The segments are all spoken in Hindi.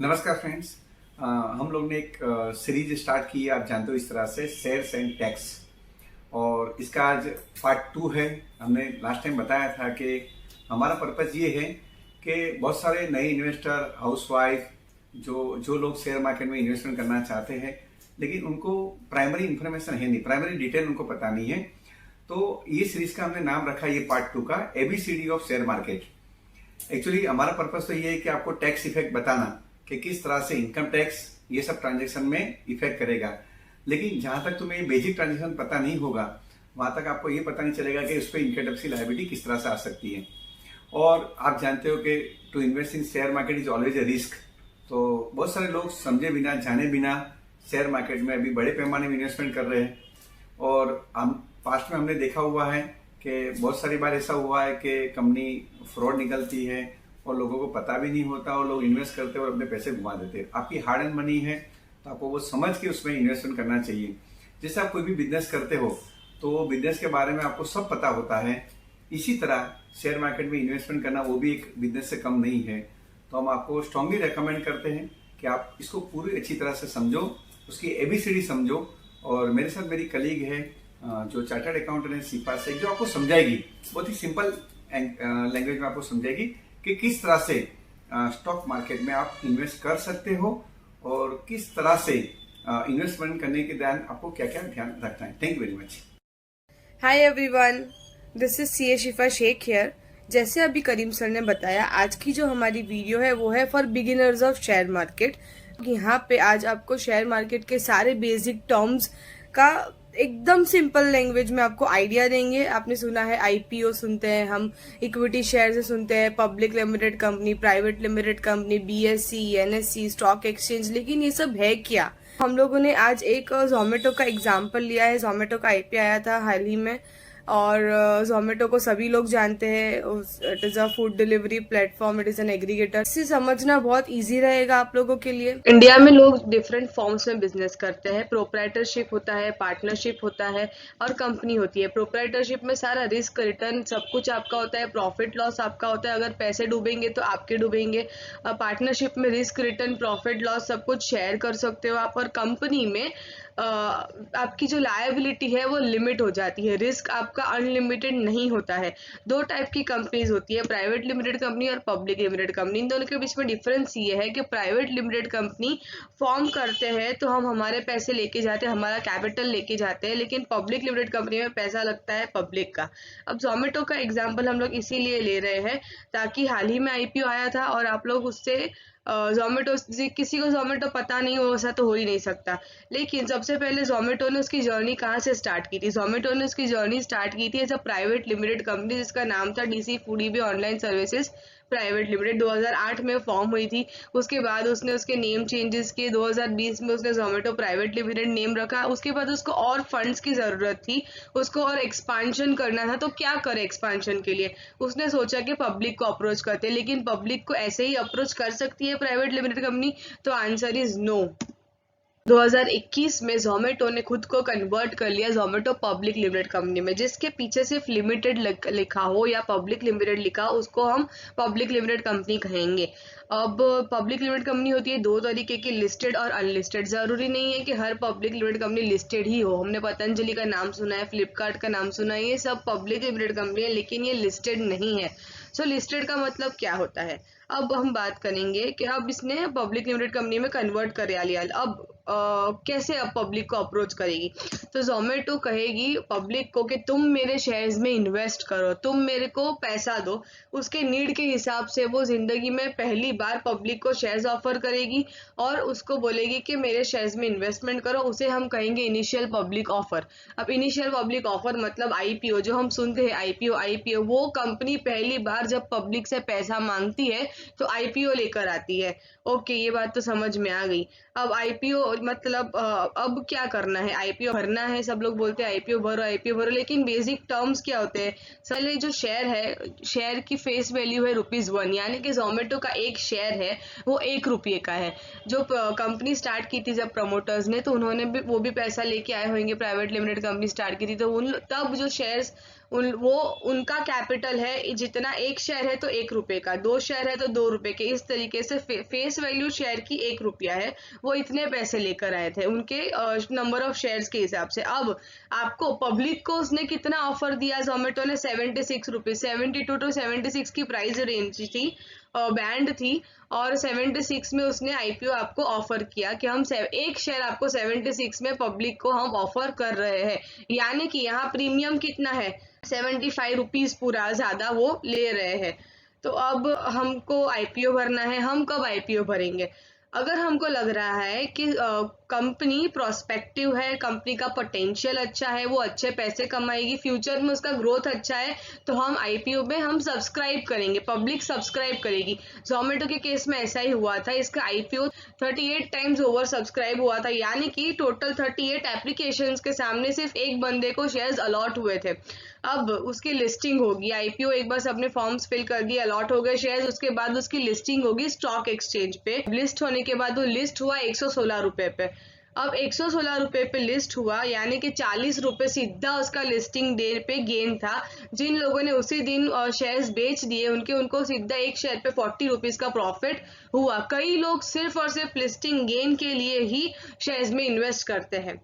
नमस्कार फ्रेंड्स। हम लोग ने एक सीरीज स्टार्ट की है, आप जानते हो, इस तरह से शेयर्स एंड टैक्स। और इसका आज पार्ट 2 है। हमने लास्ट टाइम बताया था कि हमारा पर्पस ये है कि बहुत सारे नए इन्वेस्टर, हाउसवाइफ, जो लोग शेयर मार्केट में इन्वेस्टमेंट करना चाहते हैं लेकिन उनको प्राइमरी इंफॉर्मेशन है नहीं, प्राइमरी डिटेल उनको पता नहीं है। तो ये सीरीज का हमने नाम रखा, ये पार्ट 2 का, ABCD of share market. Actually हमारा पर्पस तो ये है कि आपको टैक्स इफेक्ट बताना कि किस तरह से इनकम टैक्स ये सब ट्रांजेक्शन में इफेक्ट करेगा। लेकिन जहां तक तुम्हें ये बेसिक ट्रांजेक्शन पता नहीं होगा वहां तक आपको ये पता नहीं चलेगा कि उस पर इनकम टैक्स की लायबिलिटी किस तरह से आ सकती है। और आप जानते हो कि to invest in share market is always a risk. तो बहुत सारे लोग समझे बिना, जाने बिना शेयर मार्केट में अभी बड़े पैमाने में इन्वेस्टमेंट कर रहे हैं। और हम पास्ट में हमने देखा हुआ है कि बहुत सारी बार ऐसा हुआ है कि कंपनी फ्रॉड निकलती है और लोगों को पता भी नहीं होता और लोग इन्वेस्ट करते हैं और अपने पैसे घुमा देते हैं। आपकी हार्ड एंड मनी है तो आपको वो समझ के उसमें इन्वेस्टमेंट करना चाहिए। जैसे आप कोई भी बिजनेस करते हो तो वो बिजनेस के बारे में आपको सब पता होता है, इसी तरह शेयर मार्केट में इन्वेस्टमेंट करना वो भी एक बिजनेस से कम नहीं है। तो हम आपको स्ट्रांगली रेकमेंड करते हैं कि आप इसको पूरी अच्छी तरह से समझो, उसकी एबीसीडी समझो। और मेरे साथ मेरी कलीग है जो चार्टर्ड अकाउंटेंट है शिफा शेख, जो आपको समझाएगी बहुत ही सिंपल लैंग्वेज में, आपको समझाएगी कि किस तरह से स्टॉक मार्केट में आप इन्वेस्ट कर सकते हो और किस तरह से इन्वेस्टमेंट करने के दौरान आपको क्या क्या ध्यान रखना है। Thank you very much. Hi everyone, this is CA Shifa Sheikh here. जैसे अभी करीम सर ने बताया, आज की जो हमारी वीडियो है वो है for beginners of share market. यहाँ पे आज आपको शेयर मार्केट के सारे बेसिक टर्म्स का एकदम सिंपल लैंग्वेज में आपको आइडिया देंगे। आपने सुना है आईपीओ सुनते हैं हम, इक्विटी शेयर से सुनते हैं, public limited company, private limited company, BSc, NSC, stock exchange, लेकिन ये सब है क्या? हम लोगों ने आज एक जोमेटो का एग्जाम्पल लिया है। जोमेटो का आईपीओ आया था हाल ही में और जोमेटो को सभी लोग जानते हैं। It is a food delivery platform, it is an aggregator. इसे समझना बहुत इजी रहेगा आप लोगों के लिए। इंडिया में लोग डिफरेंट फॉर्म्स में बिजनेस करते हैं। प्रोप्राइटरशिप होता है, पार्टनरशिप होता है और कंपनी होती है। प्रोप्राइटरशिप में सारा रिस्क, रिटर्न, सब कुछ आपका होता है, प्रॉफिट लॉस आपका होता है। अगर पैसे डूबेंगे तो आपके डूबेंगे। पार्टनरशिप में रिस्क, रिटर्न, प्रॉफिट लॉस सब कुछ शेयर कर सकते हो आप। और कंपनी में आपकी जो लायबिलिटी है वो लिमिट हो जाती है, रिस्क आपका अनलिमिटेड नहीं होता है। दो टाइप की कंपनीज होती है, प्राइवेट लिमिटेड कंपनी और पब्लिक लिमिटेड कंपनी। इन दोनों के बीच में डिफरेंस ये है कि प्राइवेट लिमिटेड कंपनी फॉर्म करते हैं तो हम हमारे पैसे लेके जाते हैं, हमारा कैपिटल लेके जाते हैं, लेकिन पब्लिक लिमिटेड कंपनी में पैसा लगता है पब्लिक का। अब जोमेटो का एग्जाम्पल हम लोग इसीलिए ले रहे हैं ताकि हाल ही में आईपीओ आया था और आप लोग उससे जोमेटो, किसी को जोमेटो पता नहीं हो, ऐसा तो हो ही नहीं सकता। लेकिन सबसे पहले जोमेटो ने उसकी जर्नी कहाँ से स्टार्ट की थी? जोमेटो ने उसकी जर्नी स्टार्ट की थी as a private limited company जिसका नाम था DC foodiebay online services private limited. 2008 में फॉर्म हुई थी। उसके बाद उसने उसके नेम चेंजेस किए। 2020 में उसने जोमेटो प्राइवेट लिमिटेड नेम रखा। उसके बाद उसको और फंड्स की जरूरत थी, उसको और एक्सपांशन करना था। तो क्या करे एक्सपांशन के लिए? उसने सोचा कि पब्लिक को अप्रोच करते, लेकिन पब्लिक को ऐसे ही अप्रोच कर सकती है प्राइवेट लिमिटेड कंपनी? तो आंसर इज नो। 2021 में जोमेटो ने खुद को कन्वर्ट कर लिया जोमेटो पब्लिक लिमिटेड कंपनी में। जिसके पीछे सिर्फ लिमिटेड लिखा हो या पब्लिक लिमिटेड लिखा, उसको हम पब्लिक लिमिटेड कंपनी कहेंगे। अब पब्लिक लिमिटेड कंपनी होती है दो तरीके की, लिस्टेड और अनलिस्टेड। जरूरी नहीं है कि हर पब्लिक लिमिटेड कंपनी लिस्टेड ही हो। हमने पतंजलि का नाम सुना है, फ्लिपकार्ट का नाम सुना है, ये सब पब्लिक लिमिटेड कंपनी है, लेकिन ये लिस्टेड नहीं है। सो लिस्टेड का मतलब क्या होता है? अब हम बात करेंगे कि अब इसने पब्लिक लिमिटेड कंपनी में कन्वर्ट कर लिया। अब कैसे अब पब्लिक को अप्रोच करेगी? तो जोमेटो कहेगी पब्लिक को कि तुम मेरे शेयर्स में इन्वेस्ट करो, तुम मेरे को पैसा दो। उसके नीड के हिसाब से वो जिंदगी में पहली बार पब्लिक को शेयर्स ऑफर करेगी और उसको बोलेगी कि मेरे शेयर्स में इन्वेस्टमेंट करो। उसे हम कहेंगे इनिशियल पब्लिक ऑफर। अब इनिशियल पब्लिक ऑफर मतलब आईपीओ, जो हम सुनते हैं आईपीओ, वो कंपनी पहली बार जब पब्लिक से पैसा मांगती है तो आईपीओ लेकर आती है। ओके, ये बात तो समझ में आ गई। अब आईपीओ मतलब अब क्या करना है? आईपीओ भरना है। सब लोग बोलते हैं आईपीओ भरो, आईपीओ भरो, लेकिन बेसिक टर्म्स क्या होते हैं? पहले जो शेयर है, शेयर की फेस वैल्यू है ₹1, यानी कि जोमेटो का एक शेयर है वो ₹1 का है। जो कंपनी स्टार्ट की थी जब प्रमोटर्स ने, तो उन्होंने भी वो भी पैसा लेके आए होंगे, प्राइवेट लिमिटेड कंपनी स्टार्ट की थी, तो उन तब जो शेयर्स वो उनका कैपिटल है, जितना एक शेयर है तो 1 रुपए का, 2 शेयर है तो 2 रुपए के, इस तरीके से फेस वैल्यू शेयर की 1 रुपया है, वो इतने पैसे लेकर आए थे उनके नंबर ऑफ शेयर्स के हिसाब से। अब आपको पब्लिक को उसने कितना ऑफर दिया, जोमेटो ने 76 रुपीज, 72 टू 76 की प्राइस रेंज थी, बैंड थी, और 76 में उसने आईपीओ आपको ऑफर किया कि हम एक शेयर आपको 76 में पब्लिक को हम ऑफर कर रहे हैं, यानी कि यहाँ प्रीमियम कितना है, 75 रुपीज पूरा ज्यादा वो ले रहे हैं। तो अब हमको आईपीओ भरना है, हम कब आईपीओ भरेंगे? अगर हमको लग रहा है कि कंपनी प्रोस्पेक्टिव है, कंपनी का पोटेंशियल अच्छा है, वो अच्छे पैसे कमाएगी, फ्यूचर में उसका ग्रोथ अच्छा है, तो हम आईपीओ में हम सब्सक्राइब करेंगे, पब्लिक सब्सक्राइब करेगी। जोमेटो के केस में ऐसा ही हुआ था, इसका आईपीओ 38 टाइम्स ओवर सब्सक्राइब हुआ था, यानी कि टोटल 38 एप्लीकेशंस के सामने सिर्फ एक बंदे को शेयर्स अलॉट हुए थे। अब उसकी लिस्टिंग होगी, आईपीओ एक बार सबने फॉर्म्स फिल कर दिए, अलॉट हो गए शेयर्स, उसके बाद उसकी लिस्टिंग होगी स्टॉक एक्सचेंज पे। लिस्ट होने के बाद वो लिस्ट हुआ 116 रुपए पे। अब 116 रुपए पे लिस्ट हुआ, यानी कि 40 रुपए सीधा उसका लिस्टिंग डे पे गेन था। जिन लोगों ने उसी दिन शेयर्स बेच दिए उनको सीधा एक शेयर पे 40 रुपीज का प्रॉफिट हुआ। कई लोग सिर्फ और सिर्फ लिस्टिंग गेन के लिए ही शेयर्स में इन्वेस्ट करते हैं।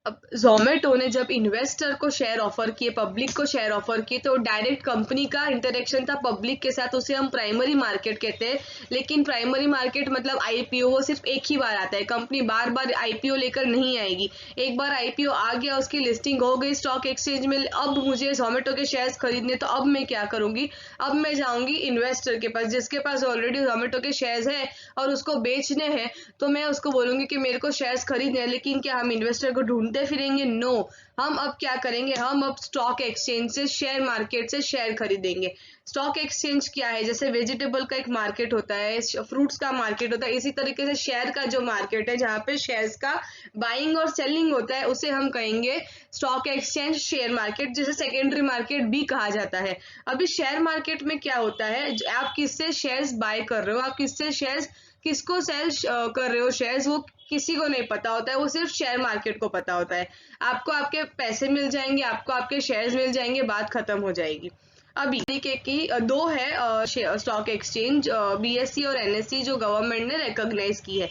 अब जोमेटो ने जब इन्वेस्टर को शेयर ऑफर किए, पब्लिक को शेयर ऑफर किए, तो डायरेक्ट कंपनी का इंटरेक्शन था पब्लिक के साथ, उसे हम प्राइमरी मार्केट कहते हैं। लेकिन प्राइमरी मार्केट मतलब आईपीओ, वो सिर्फ एक ही बार आता है, कंपनी बार बार आईपीओ लेकर नहीं आएगी। एक बार आईपीओ आ गया, उसकी लिस्टिंग हो गई स्टॉक एक्सचेंज में, अब मुझे जोमेटो के शेयर्स खरीदने, तो अब मैं क्या करूंगी, अब मैं जाऊंगी इन्वेस्टर के पास, जिसके पास ऑलरेडी जोमेटो के शेयर्स है और उसको बेचने हैं, तो मैं उसको बोलूंगी कि मेरे को शेयर्स खरीदने हैं। लेकिन क्या हम इन्वेस्टर को ढूंढते फिरेंगे? नो, हम अब क्या करेंगे, हम अब स्टॉक एक्सचेंज से, शेयर मार्केट से शेयर खरीदेंगे। स्टॉक एक्सचेंज क्या है? जैसे वेजिटेबल का एक मार्केट होता है, फ्रूट्स का मार्केट होता है, इसी तरीके से शेयर का जो मार्केट है, जहाँ पे शेयर्स का बाइंग और सेलिंग होता है, उसे हम कहेंगे स्टॉक एक्सचेंज शेयर मार्केट, जिसे सेकेंडरी मार्केट भी कहा जाता है। अभी शेयर मार्केट में क्या होता है, आप किससे शेयर्स बाय कर रहे हो, आप किससे शेयर्स, किसको सेल कर रहे हो शेयर्स, वो किसी को नहीं पता होता है, वो सिर्फ शेयर मार्केट को पता होता है। आपको आपके पैसे मिल जाएंगे, आपको आपके शेयर्स मिल जाएंगे, बात खत्म हो जाएगी। अभी तरीके की दो है स्टॉक एक्सचेंज, बीएसई और एनएसई, जो गवर्नमेंट ने रिकॉग्नाइज की है।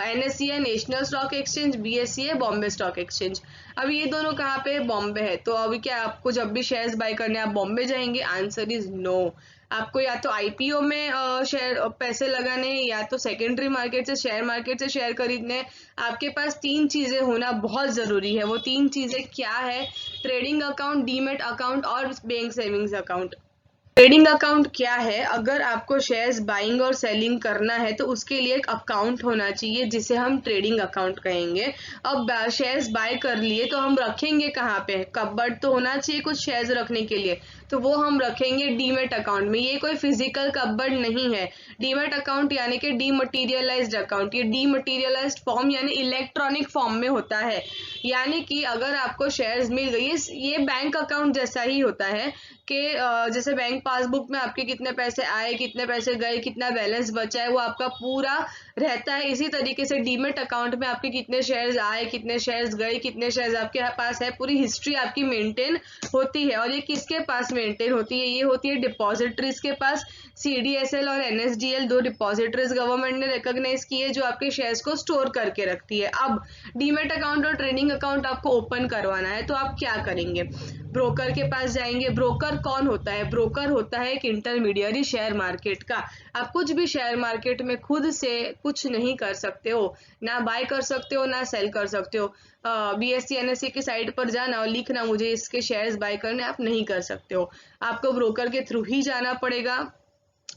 एनएसई है नेशनल स्टॉक एक्सचेंज, बीएसई है बॉम्बे स्टॉक एक्सचेंज। अभी ये दोनों कहाँ पे? बॉम्बे है। तो अभी क्या आपको जब भी शेयर्स बाय करने आप बॉम्बे जाएंगे? Answer is no. आपको या तो आईपीओ में शेयर पैसे लगाने, या तो सेकेंडरी मार्केट से, शेयर मार्केट से शेयर खरीदने। आपके पास 3 चीजें होना बहुत जरूरी है। वो 3 चीजें क्या है? ट्रेडिंग अकाउंट, डीमेट अकाउंट और bank savings account. Trading account क्या है? अगर आपको शेयर्स बाइंग और सेलिंग करना है तो उसके लिए एक अकाउंट होना चाहिए, जिसे हम ट्रेडिंग अकाउंट कहेंगे। अब शेयर्स बाय कर लिए तो हम रखेंगे कहाँ पे? कपबोर्ड तो होना चाहिए कुछ शेयर्स रखने के लिए, तो वो हम रखेंगे डीमेट अकाउंट में। ये कोई फिजिकल कपबोर्ड नहीं है। डीमेट अकाउंट यानी कि डीमटीरियलाइज्ड अकाउंट, ये डीमटीरियलाइज्ड फॉर्म यानी इलेक्ट्रॉनिक फॉर्म में होता है। यानी कि अगर आपको शेयर्स मिल गई, ये बैंक अकाउंट जैसा ही होता है कि जैसे बैंक पासबुक में आपके कितने पैसे आए, कितने पैसे गए, कितना बैलेंस बचा है, वो आपका पूरा रहता है। इसी तरीके से डीमेट अकाउंट में आपके कितने शेयर्स आए, कितने शेयर्स गए, कितने शेयर्स आपके पास है, पूरी हिस्ट्री आपकी मेंटेन होती है। और ये किसके पास मेंटेन होती है? ये होती है डिपॉजिटरीज के पास। सीडीएसएल और एनएसडीएल, 2 डिपॉजिटरीज गवर्नमेंट ने रिकॉग्नाइज की है, जो आपके शेयर्स को स्टोर करके रखती है। अब डीमेट अकाउंट और ट्रेडिंग अकाउंट आपको ओपन करवाना है, तो आप क्या करेंगे? ब्रोकर के पास जाएंगे। ब्रोकर कौन होता है? ब्रोकर होता है एक इंटरमीडियरी शेयर मार्केट का। आप कुछ भी शेयर मार्केट में खुद से कुछ नहीं कर सकते हो, ना बाय कर सकते हो, ना सेल कर सकते हो। बीएसई एनएसई की साइट पर जाना और लिखना मुझे इसके शेयर्स बाय करने, आप नहीं कर सकते हो। आपको ब्रोकर के थ्रू ही जाना पड़ेगा।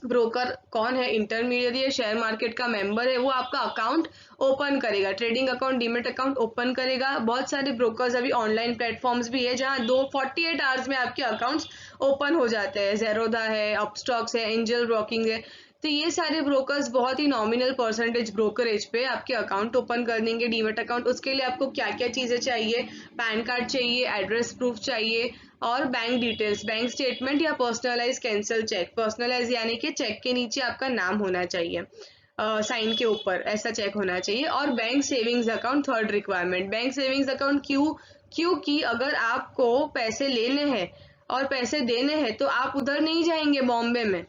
ब्रोकर कौन है? इंटरमीडियरी है, शेयर मार्केट का मेंबर है, वो आपका अकाउंट ओपन करेगा, trading account, demat account open करेगा। बहुत सारे ब्रोकर्स अभी ऑनलाइन प्लेटफॉर्म्स भी है, जहां 48 आवर्स में आपके अकाउंट्स ओपन हो जाते हैं। जेरोदा है, अपस्टॉक्स है, एंजल ब्रोकिंग है। तो ये सारे ब्रोकर्स बहुत ही नॉमिनल परसेंटेज ब्रोकरेज पे आपके अकाउंट ओपन कर देंगे, डीमेट अकाउंट। उसके लिए आपको क्या क्या चीजें चाहिए? पैन कार्ड चाहिए, एड्रेस प्रूफ चाहिए, और बैंक डिटेल्स, बैंक स्टेटमेंट या पर्सनलाइज कैंसिल चेक। पर्सनलाइज यानी कि चेक के नीचे आपका नाम होना चाहिए, साइन के ऊपर ऐसा चेक होना चाहिए। और bank savings account, third requirement. Bank savings account क्यों क्योंकि अगर आपको पैसे लेने हैं और पैसे देने हैं तो आप उधर नहीं जाएंगे बॉम्बे में।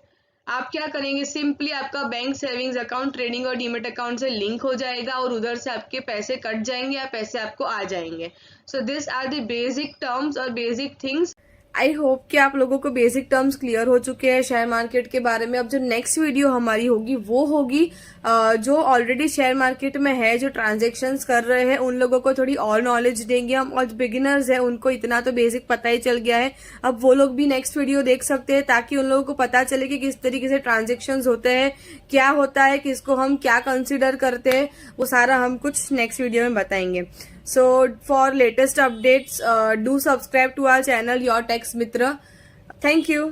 आप क्या करेंगे, सिंपली आपका बैंक सेविंग्स अकाउंट, ट्रेडिंग और डीमेट अकाउंट से लिंक हो जाएगा और उधर से आपके पैसे कट जाएंगे या पैसे आपको आ जाएंगे। So this are the basic terms और बेसिक थिंग्स। आई होप कि आप लोगों को बेसिक टर्म्स क्लियर हो चुके हैं शेयर मार्केट के बारे में। अब जो नेक्स्ट वीडियो हमारी होगी वो होगी जो ऑलरेडी शेयर मार्केट में है, जो ट्रांजैक्शंस कर रहे हैं, उन लोगों को थोड़ी और नॉलेज देंगे हम। और बिगिनर्स है उनको इतना तो बेसिक पता ही चल गया है, अब वो लोग भी नेक्स्ट वीडियो देख सकते हैं ताकि उन लोगों को पता चले कि किस तरीके से ट्रांजेक्शन्स होते हैं, क्या होता है, किसको हम क्या कंसिडर करते हैं, वो सारा हम कुछ नेक्स्ट वीडियो में बताएंगे। So for latest updates, do subscribe to our channel Your Tax Mitra. Thank you.